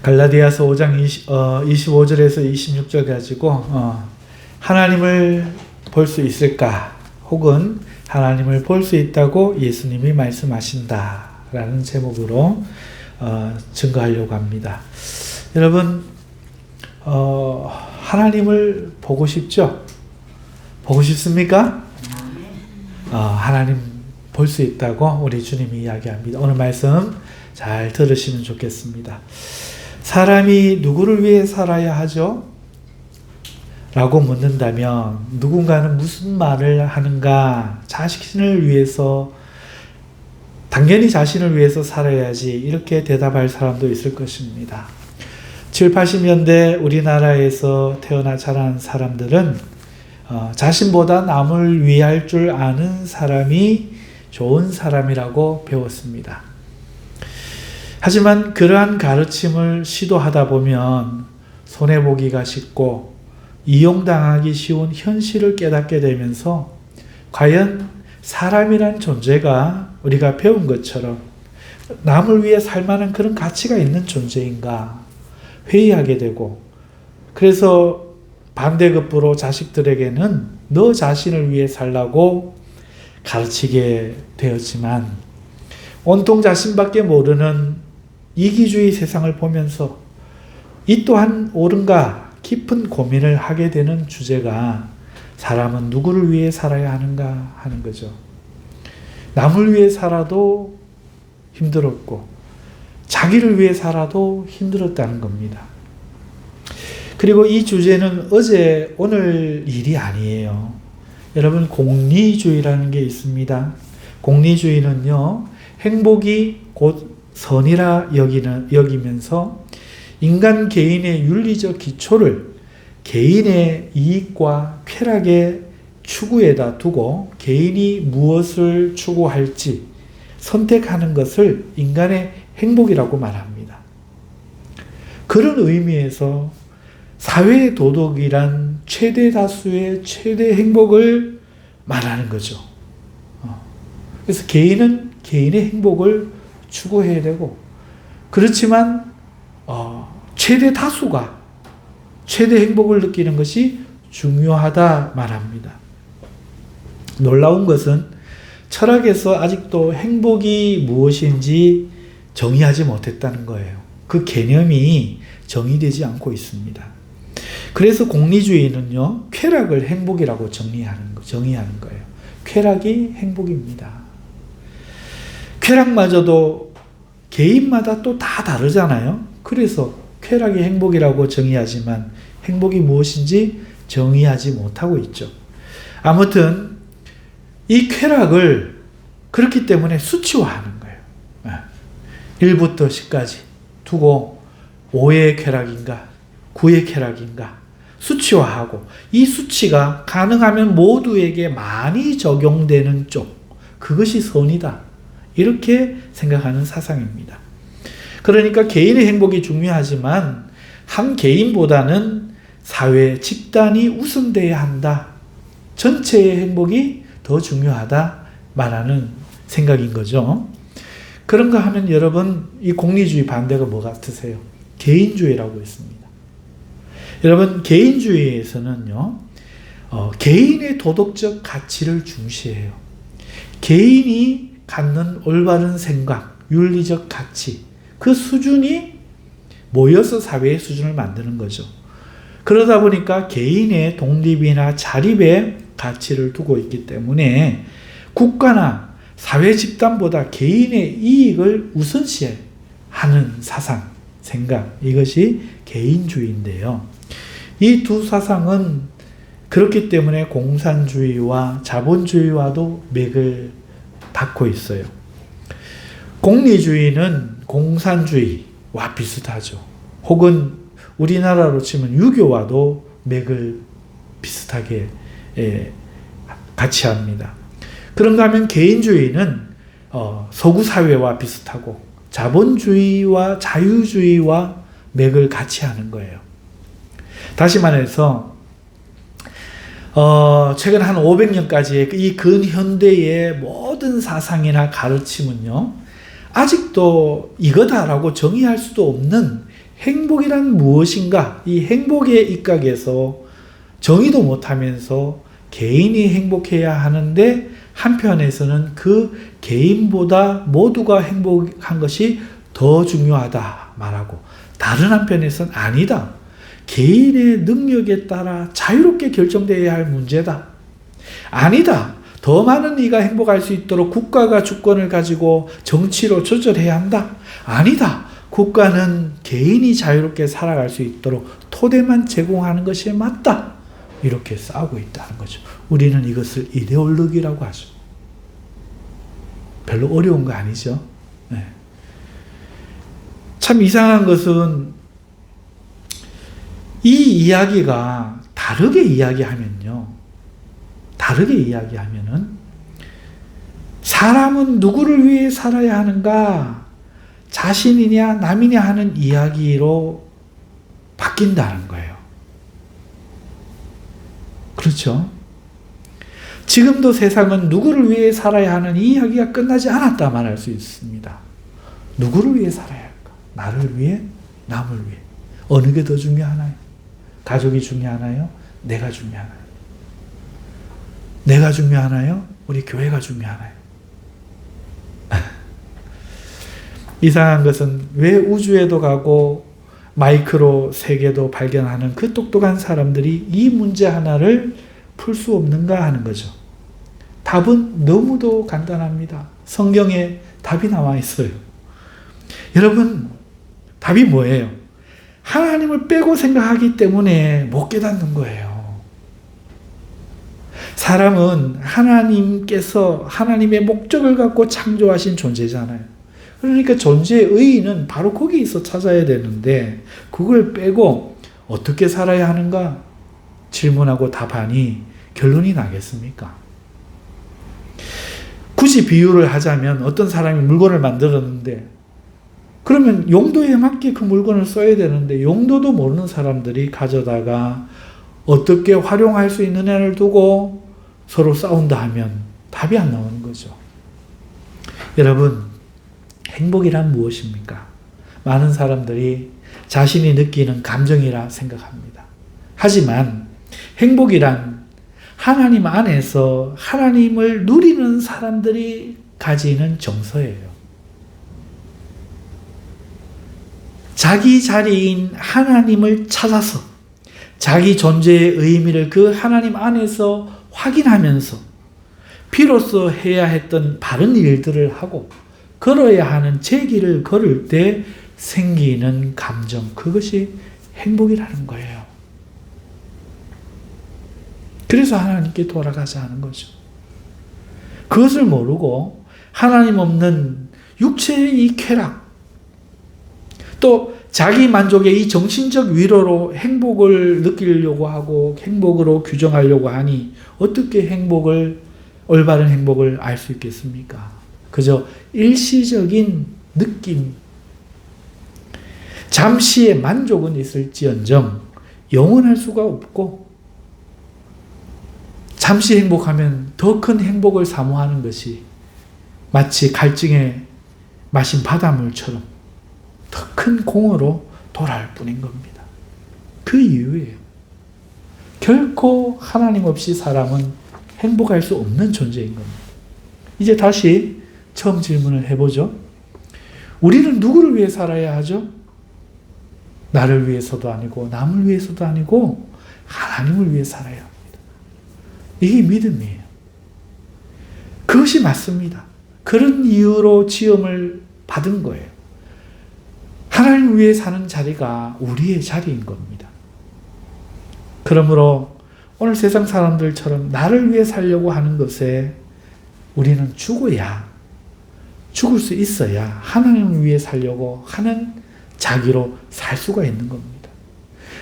갈라디아서 5장 25절에서 26절 가지고 하나님을 볼 수 있을까? 혹은 하나님을 볼 수 있다고 예수님이 말씀하신다 라는 제목으로 증거하려고 합니다. 여러분 하나님을 보고 싶죠? 보고 싶습니까? 하나님 볼 수 있다고 우리 주님이 이야기합니다. 오늘 말씀 잘 들으시면 좋겠습니다. 사람이 누구를 위해 살아야 하죠? 라고 묻는다면 누군가는 무슨 말을 하는가? 자신을 위해서, 당연히 자신을 위해서 살아야지 이렇게 대답할 사람도 있을 것입니다. 7, 80년대 우리나라에서 태어나 자란 사람들은 자신보다 남을 위할 줄 아는 사람이 좋은 사람이라고 배웠습니다. 하지만 그러한 가르침을 시도하다 보면 손해보기가 쉽고 이용당하기 쉬운 현실을 깨닫게 되면서 과연 사람이란 존재가 우리가 배운 것처럼 남을 위해 살 만한 그런 가치가 있는 존재인가 회의하게 되고, 그래서 반대급부로 자식들에게는 너 자신을 위해 살라고 가르치게 되었지만 온통 자신밖에 모르는 이기주의 세상을 보면서 이 또한 옳은가 깊은 고민을 하게 되는 주제가 사람은 누구를 위해 살아야 하는가 하는 거죠. 남을 위해 살아도 힘들었고 자기를 위해 살아도 힘들었다는 겁니다. 그리고 이 주제는 어제 오늘 일이 아니에요. 여러분, 공리주의라는 게 있습니다. 공리주의는요, 행복이 곧 선이라 여기면서 인간 개인의 윤리적 기초를 개인의 이익과 쾌락의 추구에다 두고 개인이 무엇을 추구할지 선택하는 것을 인간의 행복이라고 말합니다. 그런 의미에서 사회 도덕이란 최대 다수의 최대 행복을 말하는 거죠. 그래서 개인은 개인의 행복을 추구해야 되고, 그렇지만 최대 다수가 최대 행복을 느끼는 것이 중요하다 말합니다. 놀라운 것은 철학에서 아직도 행복이 무엇인지 정의하지 못했다는 거예요. 그 개념이 정의되지 않고 있습니다. 그래서 공리주의는요, 쾌락을 행복이라고 정의하는 거예요. 쾌락이 행복입니다. 쾌락마저도 개인마다 또 다 다르잖아요. 그래서 쾌락이 행복이라고 정의하지만 행복이 무엇인지 정의하지 못하고 있죠. 아무튼 이 쾌락을 그렇기 때문에 수치화하는 거예요. 1부터 10까지 두고 5의 쾌락인가 9의 쾌락인가 수치화하고, 이 수치가 가능하면 모두에게 많이 적용되는 쪽, 그것이 선이다, 이렇게 생각하는 사상입니다. 그러니까 개인의 행복이 중요하지만 한 개인보다는 사회, 집단이 우선돼야 한다, 전체의 행복이 더 중요하다 말하는 생각인 거죠. 그런가 하면 여러분, 이 공리주의 반대가 뭐 같으세요? 개인주의라고 있습니다. 여러분, 개인주의에서는요, 개인의 도덕적 가치를 중시해요. 개인이 갖는 올바른 생각, 윤리적 가치, 그 수준이 모여서 사회의 수준을 만드는 거죠. 그러다 보니까 개인의 독립이나 자립의 가치를 두고 있기 때문에 국가나 사회 집단보다 개인의 이익을 우선시하는 사상, 생각, 이것이 개인주의인데요. 이 두 사상은 그렇기 때문에 공산주의와 자본주의와도 맥을 닿고 있어요. 공리주의는 공산주의와 비슷하죠. 혹은 우리나라로 치면 유교와도 맥을 비슷하게 같이 합니다. 그런가 하면 개인주의는 서구사회와 비슷하고 자본주의와 자유주의와 맥을 같이 하는 거예요. 다시 말해서 최근 한 500년까지의 이 근현대의 모든 사상이나 가르침은요, 아직도 이거다라고 정의할 수도 없는 행복이란 무엇인가? 이 행복의 입각에서 정의도 못하면서 개인이 행복해야 하는데 한편에서는 그 개인보다 모두가 행복한 것이 더 중요하다 말하고, 다른 한편에서는 아니다. 개인의 능력에 따라 자유롭게 결정되어야 할 문제다. 아니다. 더 많은 이가 행복할 수 있도록 국가가 주권을 가지고 정치로 조절해야 한다. 아니다. 국가는 개인이 자유롭게 살아갈 수 있도록 토대만 제공하는 것이 맞다. 이렇게 싸우고 있다는 거죠. 우리는 이것을 이데올로기라고 하죠. 별로 어려운 거 아니죠. 네. 참 이상한 것은 이 이야기가 다르게 이야기하면은 사람은 누구를 위해 살아야 하는가? 자신이냐 남이냐 하는 이야기로 바뀐다는 거예요. 그렇죠? 지금도 세상은 누구를 위해 살아야 하는 이 이야기가 끝나지 않았다 말할 수 있습니다. 누구를 위해 살아야 할까? 나를 위해? 남을 위해? 어느 게 더 중요하나요? 가족이 중요하나요? 내가 중요하나요? 내가 중요하나요? 우리 교회가 중요하나요? 이상한 것은 왜 우주에도 가고 마이크로 세계도 발견하는 그 똑똑한 사람들이 이 문제 하나를 풀 수 없는가 하는 거죠. 답은 너무도 간단합니다. 성경에 답이 나와 있어요. 여러분, 답이 뭐예요? 하나님을 빼고 생각하기 때문에 못 깨닫는 거예요. 사람은 하나님께서 하나님의 목적을 갖고 창조하신 존재잖아요. 그러니까 존재의 의의는 바로 거기에서 찾아야 되는데 그걸 빼고 어떻게 살아야 하는가 질문하고 답하니 결론이 나겠습니까? 굳이 비유를 하자면 어떤 사람이 물건을 만들었는데 그러면 용도에 맞게 그 물건을 써야 되는데 용도도 모르는 사람들이 가져다가 어떻게 활용할 수 있느냐를 두고 서로 싸운다 하면 답이 안 나오는 거죠. 여러분, 행복이란 무엇입니까? 많은 사람들이 자신이 느끼는 감정이라 생각합니다. 하지만 행복이란 하나님 안에서 하나님을 누리는 사람들이 가지는 정서예요. 자기 자리인 하나님을 찾아서 자기 존재의 의미를 그 하나님 안에서 확인하면서 비로소 해야 했던 바른 일들을 하고 걸어야 하는 제 길을 걸을 때 생기는 감정, 그것이 행복이라는 거예요. 그래서 하나님께 돌아가자 하는 거죠. 그것을 모르고 하나님 없는 육체의 이 쾌락, 또 자기 만족의 이 정신적 위로로 행복을 느끼려고 하고 행복으로 규정하려고 하니 어떻게 올바른 행복을 알 수 있겠습니까? 그저 일시적인 느낌, 잠시의 만족은 있을지언정 영원할 수가 없고 잠시 행복하면 더 큰 행복을 사모하는 것이 마치 갈증에 마신 바닷물처럼 더 큰 공허로 돌아올 뿐인 겁니다. 그 이유예요. 결코 하나님 없이 사람은 행복할 수 없는 존재인 겁니다. 이제 다시 처음 질문을 해보죠. 우리는 누구를 위해 살아야 하죠? 나를 위해서도 아니고 남을 위해서도 아니고 하나님을 위해 살아야 합니다. 이게 믿음이에요. 그것이 맞습니다. 그런 이유로 지음을 받은 거예요. 하나님을 위해 사는 자리가 우리의 자리인 겁니다. 그러므로 오늘 세상 사람들처럼 나를 위해 살려고 하는 것에 우리는 죽을 수 있어야 하나님을 위해 살려고 하는 자기로 살 수가 있는 겁니다.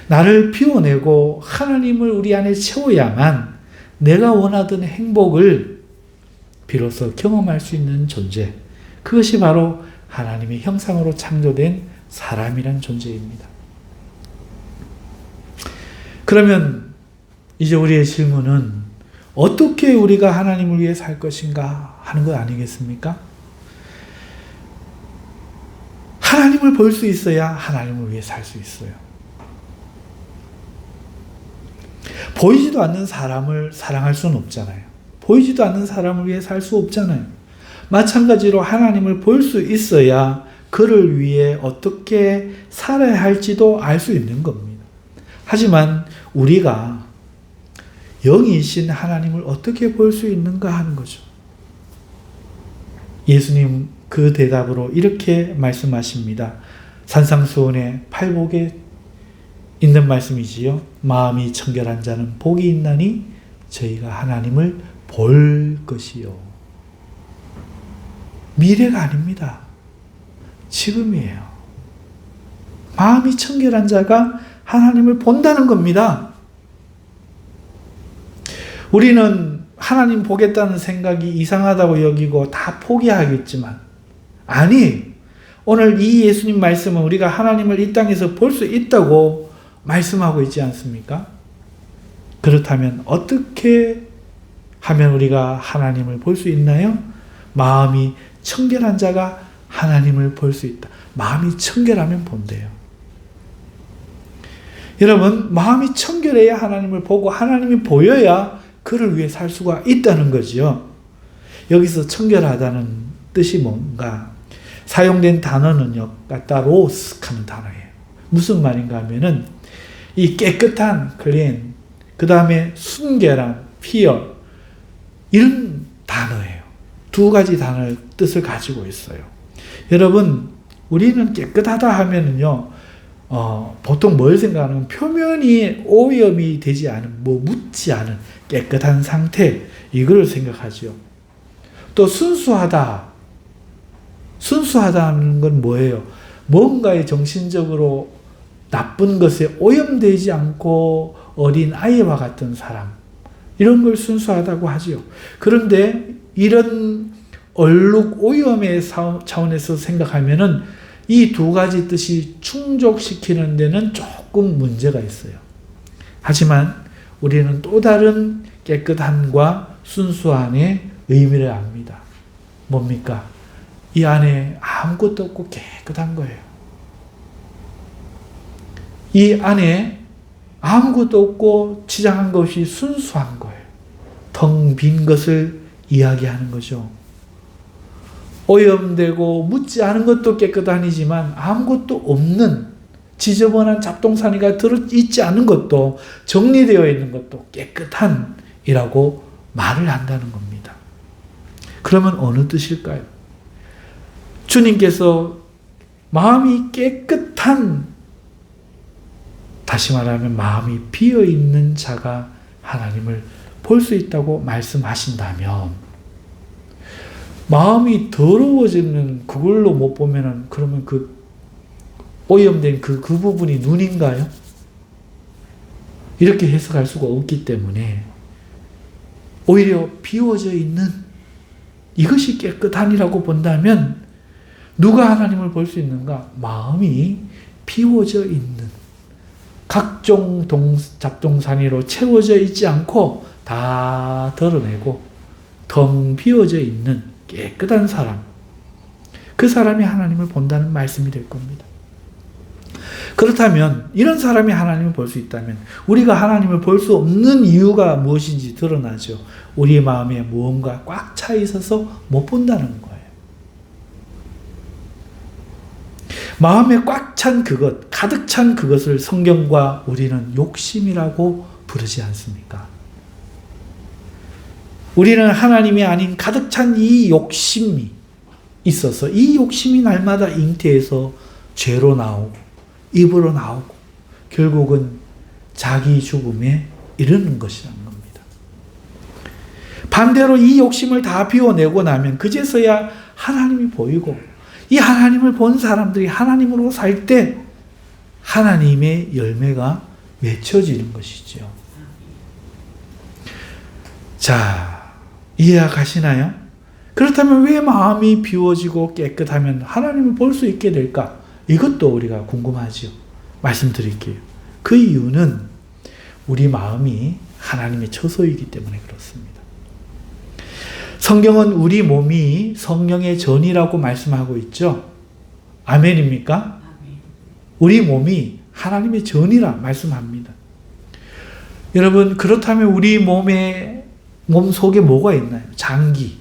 나를 비워내고 하나님을 우리 안에 채워야만 내가 원하던 행복을 비로소 경험할 수 있는 존재, 그것이 바로 하나님의 형상으로 창조된 사람이란 존재입니다. 그러면 이제 우리의 질문은 어떻게 우리가 하나님을 위해 살 것인가 하는 것 아니겠습니까? 하나님을 하나님을 볼 수 있어야 하나님을 위해 살 수 있어요. 보이지도 않는 사람을 사랑할 수는 없잖아요. 보이지도 않는 사람을 위해 살 수 없잖아요. 마찬가지로 하나님을 볼 수 있어야 그를 위해 어떻게 살아야 할지도 알 수 있는 겁니다. 하지만 우리가 영이신 하나님을 어떻게 볼 수 있는가 하는 거죠. 예수님 그 대답으로 이렇게 말씀하십니다. 산상수훈의 팔복에 있는 말씀이지요. 마음이 청결한 자는 복이 있나니 저희가 하나님을 볼 것이요. 미래가 아닙니다. 지금이에요. 마음이 청결한 자가 하나님을 본다는 겁니다. 우리는 하나님 보겠다는 생각이 이상하다고 여기고 다 포기하겠지만, 아니, 오늘 이 예수님 말씀은 우리가 하나님을 이 땅에서 볼 수 있다고 말씀하고 있지 않습니까? 그렇다면 어떻게 하면 우리가 하나님을 볼 수 있나요? 마음이 청결한 자가 하나님을 볼 수 있다. 마음이 청결하면 본대요. 여러분, 마음이 청결해야 하나님을 보고 하나님이 보여야 그를 위해 살 수가 있다는 거지요. 여기서 청결하다는 뜻이 뭔가? 사용된 단어는요, 까타로스 하는 단어예요. 무슨 말인가 하면은 이 깨끗한, clean, 그 다음에 순결한, pure, 이런 단어예요. 두 가지 단어의 뜻을 가지고 있어요. 여러분, 우리는 깨끗하다 하면은요, 보통 뭘 생각하는? 표면이 오염이 되지 않은, 묻지 않은 깨끗한 상태, 이걸 생각하죠. 또 순수하다는 건 뭐예요? 뭔가에 정신적으로 나쁜 것에 오염되지 않고 어린 아이와 같은 사람, 이런 걸 순수하다고 하죠. 그런데 이런 얼룩 오염의 차원에서 생각하면은 이 두 가지 뜻이 충족시키는 데는 조금 문제가 있어요. 하지만 우리는 또 다른 깨끗함과 순수함의 의미를 압니다. 뭡니까? 이 안에 아무것도 없고 깨끗한 거예요. 이 안에 아무것도 없고 치장한 것이 순수한 거예요. 텅 빈 것을 이야기하는 거죠. 오염되고 묻지 않은 것도 깨끗하니지만 아무것도 없는 지저분한 잡동사니가 들어있지 않은 것도, 정리되어 있는 것도 깨끗한이라고 말을 한다는 겁니다. 그러면 어느 뜻일까요? 주님께서 마음이 깨끗한, 다시 말하면 마음이 비어있는 자가 하나님을 볼 수 있다고 말씀하신다면, 마음이 더러워지는 그걸로 못 보면은, 그러면 그 오염된 그 부분이 눈인가요? 이렇게 해석할 수가 없기 때문에 오히려 비워져 있는 이것이 깨끗한이라고 본다면 누가 하나님을 볼 수 있는가? 마음이 비워져 있는, 각종 잡동사니로 채워져 있지 않고 다 드러내고 텅 비워져 있는 깨끗한 사람, 그 사람이 하나님을 본다는 말씀이 될 겁니다. 그렇다면 이런 사람이 하나님을 볼 수 있다면 우리가 하나님을 볼 수 없는 이유가 무엇인지 드러나죠. 우리의 마음에 무언가 꽉 차 있어서 못 본다는 거예요. 마음에 꽉 찬 그것, 가득 찬 그것을 성경과 우리는 욕심이라고 부르지 않습니까? 우리는 하나님이 아닌 가득 찬 이 욕심이 있어서 이 욕심이 날마다 잉태해서 죄로 나오고 입으로 나오고 결국은 자기 죽음에 이르는 것이라는 겁니다. 반대로 이 욕심을 다 비워내고 나면 그제서야 하나님이 보이고, 이 하나님을 본 사람들이 하나님으로 살 때 하나님의 열매가 맺혀지는 것이죠. 자, 이해가 가시나요? 그렇다면 왜 마음이 비워지고 깨끗하면 하나님을 볼 수 있게 될까? 이것도 우리가 궁금하죠. 말씀드릴게요. 그 이유는 우리 마음이 하나님의 처소이기 때문에 그렇습니다. 성경은 우리 몸이 성령의 전이라고 말씀하고 있죠. 아멘입니까? 우리 몸이 하나님의 전이라 말씀합니다. 여러분, 그렇다면 우리 몸 속에 뭐가 있나요? 장기.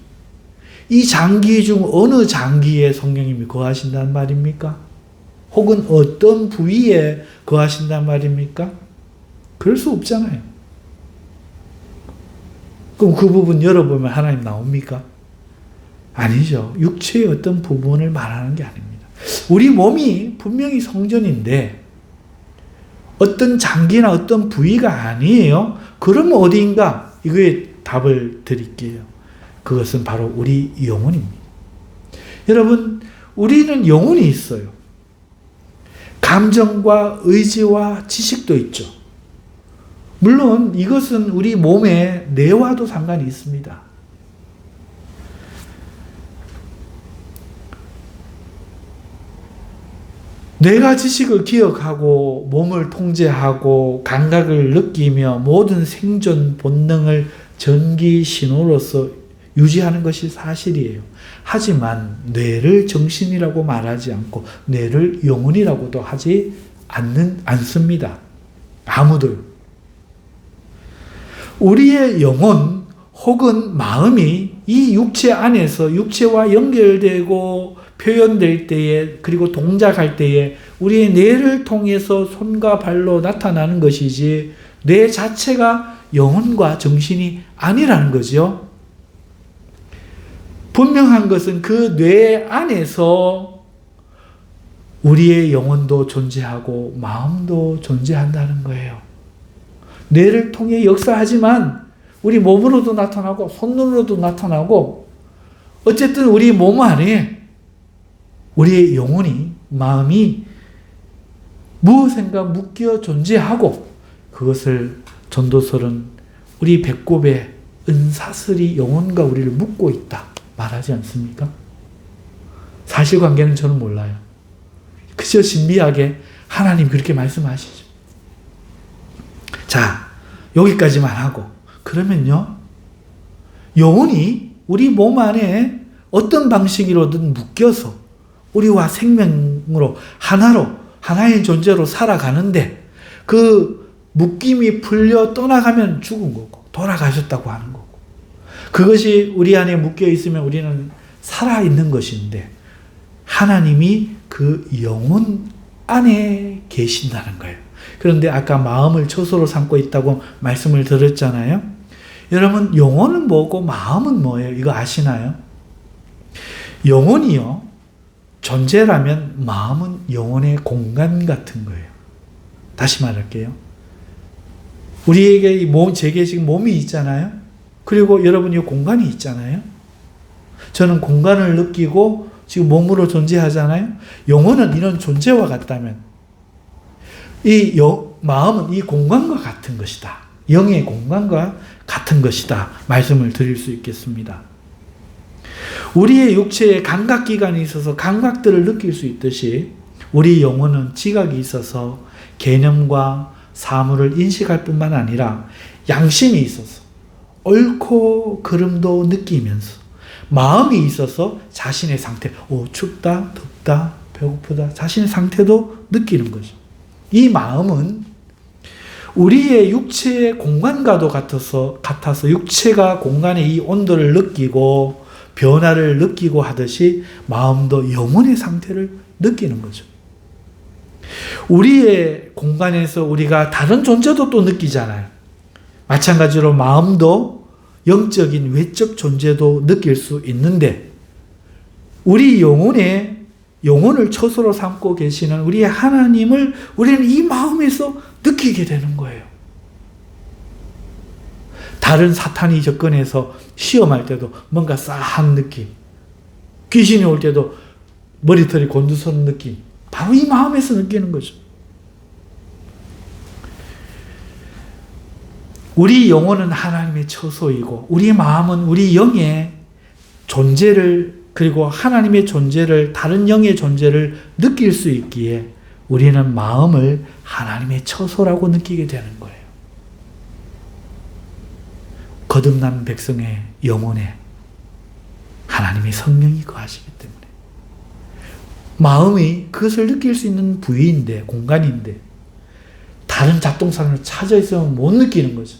이 장기 중 어느 장기에 성령님이 거하신다는 말입니까? 혹은 어떤 부위에 거하신다는 말입니까? 그럴 수 없잖아요. 그럼 그 부분 열어보면 하나님 나옵니까? 아니죠. 육체의 어떤 부분을 말하는 게 아닙니다. 우리 몸이 분명히 성전인데 어떤 장기나 어떤 부위가 아니에요. 그러면 어디인가? 이거에 답을 드릴게요. 그것은 바로 우리 영혼입니다. 여러분, 우리는 영혼이 있어요. 감정과 의지와 지식도 있죠. 물론 이것은 우리 몸의 뇌와도 상관이 있습니다. 뇌가 지식을 기억하고 몸을 통제하고 감각을 느끼며 모든 생존 본능을 전기 신호로서 유지하는 것이 사실이에요. 하지만 뇌를 정신이라고 말하지 않고 뇌를 영혼이라고도 하지 않습니다. 아무도. 우리의 영혼 혹은 마음이 이 육체 안에서 육체와 연결되고 표현될 때에, 그리고 동작할 때에 우리의 뇌를 통해서 손과 발로 나타나는 것이지 뇌 자체가 영혼과 정신이 아니라는 거죠. 분명한 것은 그 뇌 안에서 우리의 영혼도 존재하고 마음도 존재한다는 거예요. 뇌를 통해 역사하지만 우리 몸으로도 나타나고 손으로도 나타나고 어쨌든 우리 몸 안에 우리의 영혼이, 마음이 무엇인가 묶여 존재하고 그것을 전도서는 우리 배꼽에 은사슬이 영혼과 우리를 묶고 있다 말하지 않습니까? 사실관계는 저는 몰라요. 그저 신비하게 하나님 그렇게 말씀하시죠. 자, 여기까지만 하고 그러면요, 영혼이 우리 몸 안에 어떤 방식으로든 묶여서 우리와 생명으로 하나의 존재로 살아가는데 그 묶임이 풀려 떠나가면 죽은 거고 돌아가셨다고 하는 거고, 그것이 우리 안에 묶여 있으면 우리는 살아있는 것인데 하나님이 그 영혼 안에 계신다는 거예요. 그런데 아까 마음을 처소로 삼고 있다고 말씀을 드렸잖아요. 여러분, 영혼은 뭐고 마음은 뭐예요? 이거 아시나요? 영혼이요, 존재라면 마음은 영혼의 공간 같은 거예요. 다시 말할게요. 우리에게 제게 지금 몸이 있잖아요. 그리고 여러분 이 공간이 있잖아요. 저는 공간을 느끼고 지금 몸으로 존재하잖아요. 영혼은 이런 존재와 같다면 이 마음은 이 공간과 같은 것이다. 영의 공간과 같은 것이다. 말씀을 드릴 수 있겠습니다. 우리의 육체에 감각기관이 있어서 감각들을 느낄 수 있듯이 우리 영혼은 지각이 있어서 개념과 사물을 인식할 뿐만 아니라 양심이 있어서 옳고 그름도 느끼면서 마음이 있어서 자신의 상태, 춥다, 덥다, 배고프다, 자신의 상태도 느끼는 거죠. 이 마음은 우리의 육체의 공간과도 같아서 육체가 공간의 이 온도를 느끼고 변화를 느끼고 하듯이 마음도 영혼의 상태를 느끼는 거죠. 우리의 공간에서 우리가 다른 존재도 또 느끼잖아요. 마찬가지로 마음도 영적인 외적 존재도 느낄 수 있는데 우리 영혼을 처소로 삼고 계시는 우리의 하나님을 우리는 이 마음에서 느끼게 되는 거예요. 다른 사탄이 접근해서 시험할 때도 뭔가 싸한 느낌, 귀신이 올 때도 머리털이 곤두서는 느낌, 바로 이 마음에서 느끼는 거죠. 우리 영혼은 하나님의 처소이고 우리 마음은 우리 영의 존재를, 그리고 하나님의 존재를, 다른 영의 존재를 느낄 수 있기에 우리는 마음을 하나님의 처소라고 느끼게 되는 거예요. 거듭난 백성의 영혼에 하나님의 성령이 거하시기 때문에 마음이 그것을 느낄 수 있는 부위인데, 공간인데, 다른 잡동사를 찾아 있으면 못 느끼는 거죠.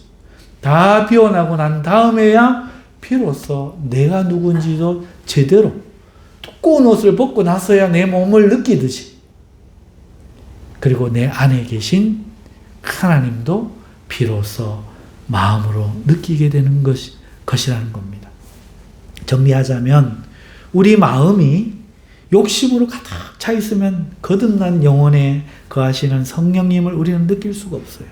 다 비워나고 난 다음에야 비로소 내가 누군지도 제대로 두꺼운 옷을 벗고 나서야 내 몸을 느끼듯이, 그리고 내 안에 계신 하나님도 비로소 마음으로 느끼게 되는 것이라는 겁니다. 정리하자면 우리 마음이 욕심으로 가득 차 있으면 거듭난 영혼에 거하시는 성령님을 우리는 느낄 수가 없어요.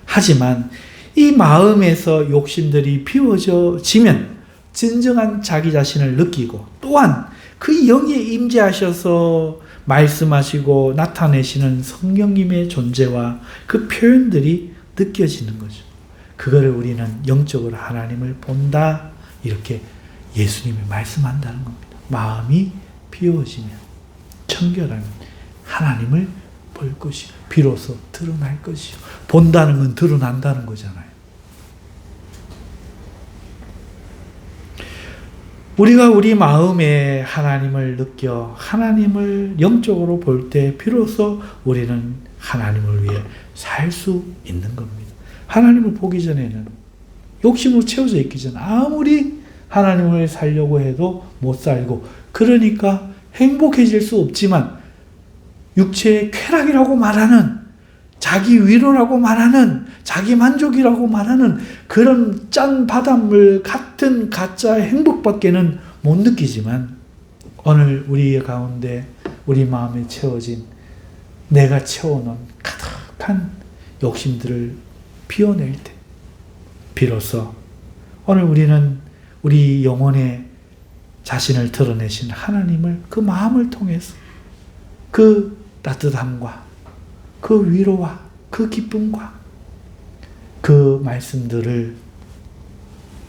하지만 이 마음에서 욕심들이 비워지면 진정한 자기 자신을 느끼고, 또한 그 영에 임재하셔서 말씀하시고 나타내시는 성령님의 존재와 그 표현들이 느껴지는 거죠. 그거를 우리는 영적으로 하나님을 본다, 이렇게 예수님이 말씀한다는 겁니다. 마음이 비워지면, 청결하면 하나님을 볼 것이요 비로소 드러날 것이요. 본다는 건 드러난다는 거잖아요. 우리가 우리 마음에 하나님을 느껴 하나님을 영적으로 볼 때 비로소 우리는 하나님을 위해 살 수 있는 겁니다. 하나님을 보기 전에는, 욕심으로 채워져 있기 전 아무리 하나님을 살려고 해도 못 살고, 그러니까 행복해질 수 없지만 육체의 쾌락이라고 말하는, 자기 위로라고 말하는, 자기 만족이라고 말하는 그런 짠 바닷물 같은 가짜 행복밖에는 못 느끼지만, 오늘 우리 가운데 우리 마음에 채워진, 내가 채워놓은 가득한 욕심들을 비워낼 때 비로소 오늘 우리는 우리 영혼에 자신을 드러내신 하나님을 그 마음을 통해서 그 따뜻함과 그 위로와 그 기쁨과 그 말씀들을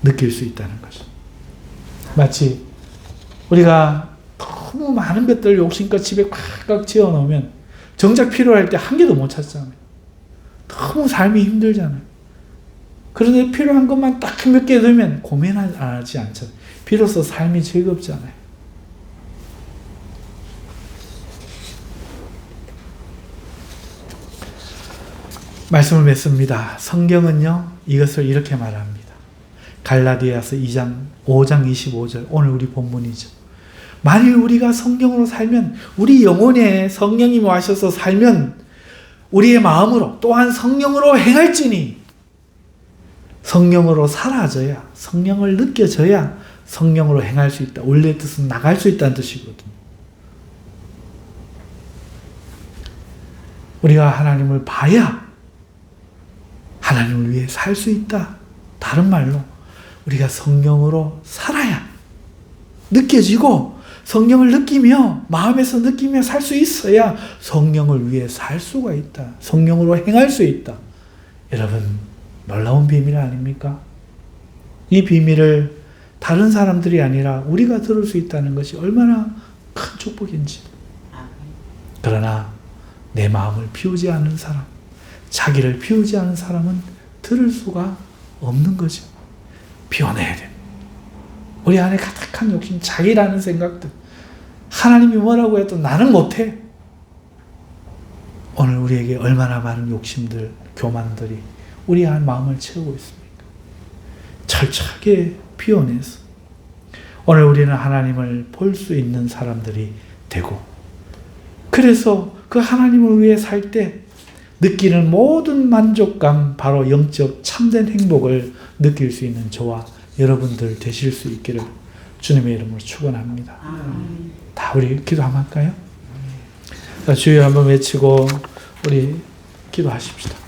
느낄 수 있다는 거죠. 마치 우리가 너무 많은 것들을 욕심껏 집에 꽉꽉 지어놓으면 정작 필요할 때 한 개도 못 찾잖아요. 너무 삶이 힘들잖아요. 그런데 필요한 것만 딱 몇 개 되면 고민하지 않잖아요. 비로소 삶이 즐겁잖아요. 말씀을 맺습니다. 성경은요, 이것을 이렇게 말합니다. 갈라디아서 5장 25절, 오늘 우리 본문이죠. 만일 우리가 성경으로 살면, 우리 영혼에 성령님이 와셔서 살면 우리의 마음으로 또한 성령으로 행할지니, 성령으로 사라져야, 성령을 느껴져야 성령으로 행할 수 있다. 원래 뜻은 나갈 수 있다는 뜻이거든요. 우리가 하나님을 봐야 하나님을 위해 살 수 있다. 다른 말로 우리가 성령으로 살아야 느껴지고, 성령을 느끼며 마음에서 느끼며 살 수 있어야 성령을 위해 살 수가 있다. 성령으로 행할 수 있다. 여러분, 놀라운 비밀 아닙니까? 이 비밀을 다른 사람들이 아니라 우리가 들을 수 있다는 것이 얼마나 큰 축복인지. 그러나 내 마음을 비우지 않는 사람, 자기를 비우지 않은 사람은 들을 수가 없는 거죠. 비워내야 돼. 우리 안에 가득한 욕심, 자기라는 생각들, 하나님이 뭐라고 해도 나는 못해. 오늘 우리에게 얼마나 많은 욕심들, 교만들이 우리 안 마음을 채우고 있습니까? 철저하게 비워내서 오늘 우리는 하나님을 볼 수 있는 사람들이 되고, 그래서 그 하나님을 위해 살 때 느끼는 모든 만족감, 바로 영적 참된 행복을 느낄 수 있는 저와 여러분들 되실 수 있기를 주님의 이름으로 축원합니다. 다 우리 기도 한번 할까요? 주여 한번 외치고 우리 기도하십시다.